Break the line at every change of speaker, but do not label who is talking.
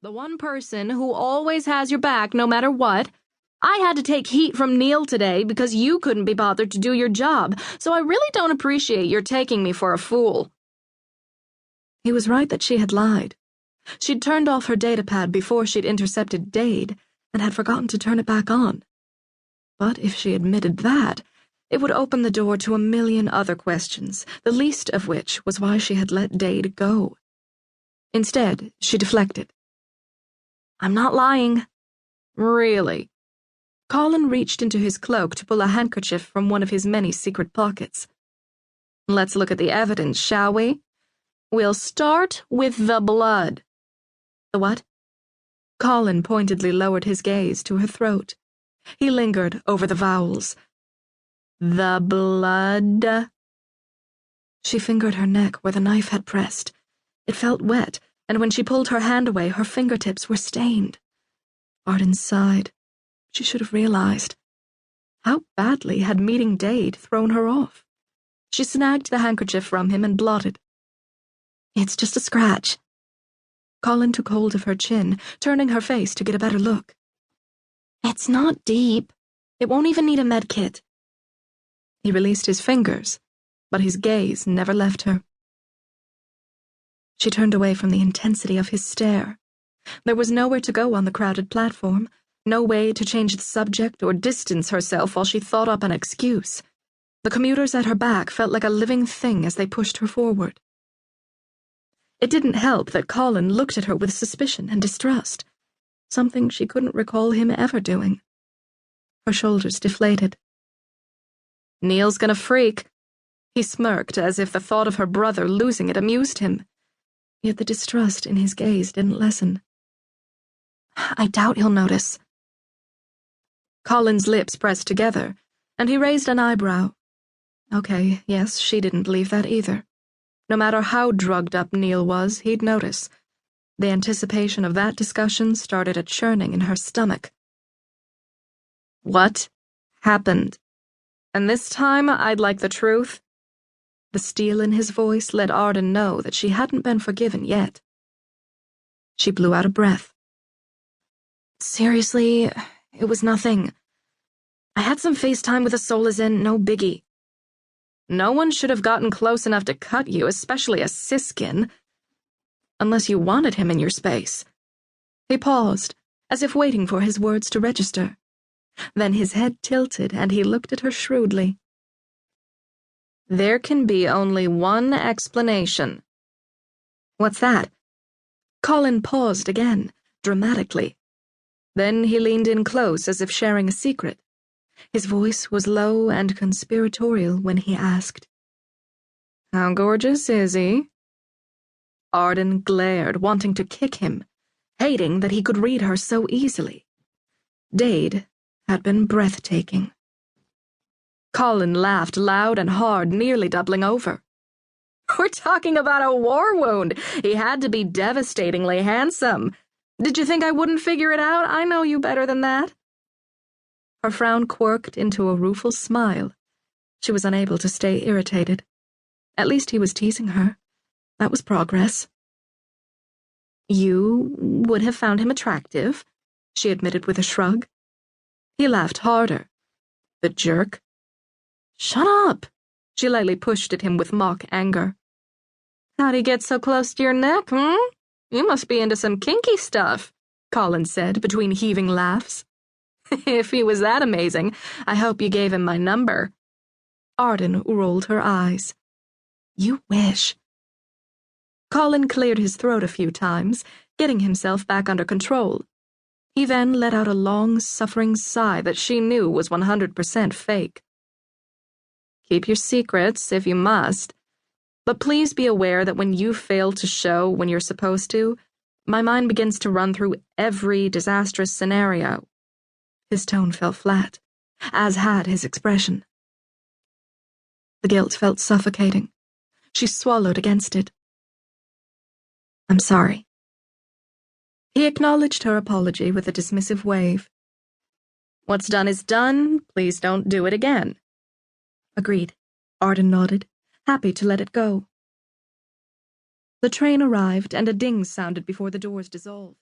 The one person who always has your back no matter what. I had to take heat from Neil today because you couldn't be bothered to do your job, so I really don't appreciate your taking me for a fool." He was right that she had lied. She'd turned off her datapad before she'd intercepted Dade and had forgotten to turn it back on. But if she admitted that, it would open the door to a million other questions, the least of which was why she had let Dade go. Instead, she deflected. "I'm not lying." "Really?" Colin reached into his cloak to pull a handkerchief from one of his many secret pockets. "Let's look at the evidence, shall we? We'll start with the blood." "The what?" Colin pointedly lowered his gaze to her throat. He lingered over the vowels. "The blood." She fingered her neck where the knife had pressed. It felt wet, and when she pulled her hand away, her fingertips were stained. Arden sighed. She should have realized. How badly had meeting Dade thrown her off? She snagged the handkerchief from him and blotted. "It's just a scratch." Colin took hold of her chin, turning her face to get a better look. "It's not deep. It won't even need a med kit." He released his fingers, but his gaze never left her. She turned away from the intensity of his stare. There was nowhere to go on the crowded platform, no way to change the subject or distance herself while she thought up an excuse. The commuters at her back felt like a living thing as they pushed her forward. It didn't help that Colin looked at her with suspicion and distrust, something she couldn't recall him ever doing. Her shoulders deflated. "Neil's gonna freak." He smirked as if the thought of her brother losing it amused him. Yet the distrust in his gaze didn't lessen. "I doubt he'll notice." Colin's lips pressed together, and he raised an eyebrow. Okay, yes, she didn't believe that either. No matter how drugged up Neil was, he'd notice. The anticipation of that discussion started a churning in her stomach. "What happened? And this time I'd like the truth." The steel in his voice let Arden know that she hadn't been forgiven yet. She blew out a breath. "Seriously, it was nothing. I had some FaceTime with a Solazin, no biggie." "No one should have gotten close enough to cut you, especially a siskin. Unless you wanted him in your space." He paused, as if waiting for his words to register. Then his head tilted and he looked at her shrewdly. "There can be only one explanation." "What's that?" Colin paused again, dramatically. Then he leaned in close as if sharing a secret. His voice was low and conspiratorial when he asked, "How gorgeous is he?" Arden glared, wanting to kick him, hating that he could read her so easily. Dade had been breathtaking. Colin laughed loud and hard, nearly doubling over. "We're talking about a war wound. He had to be devastatingly handsome. Did you think I wouldn't figure it out? I know you better than that." Her frown quirked into a rueful smile. She was unable to stay irritated. At least he was teasing her. That was progress. "You would have found him attractive," she admitted with a shrug. He laughed harder. The jerk. "Shut up!" She lightly pushed at him with mock anger. "How'd he get so close to your neck, You must be into some kinky stuff," Colin said between heaving laughs. "If he was that amazing, I hope you gave him my number." Arden rolled her eyes. "You wish." Colin cleared his throat a few times, getting himself back under control. He then let out a long, suffering sigh that she knew was 100% fake. "Keep your secrets, if you must. But please be aware that when you fail to show when you're supposed to, my mind begins to run through every disastrous scenario." His tone fell flat, as had his expression. The guilt felt suffocating. She swallowed against it. "I'm sorry." He acknowledged her apology with a dismissive wave. "What's done is done. Please don't do it again." "Agreed," Arden nodded, happy to let it go. The train arrived and a ding sounded before the doors dissolved.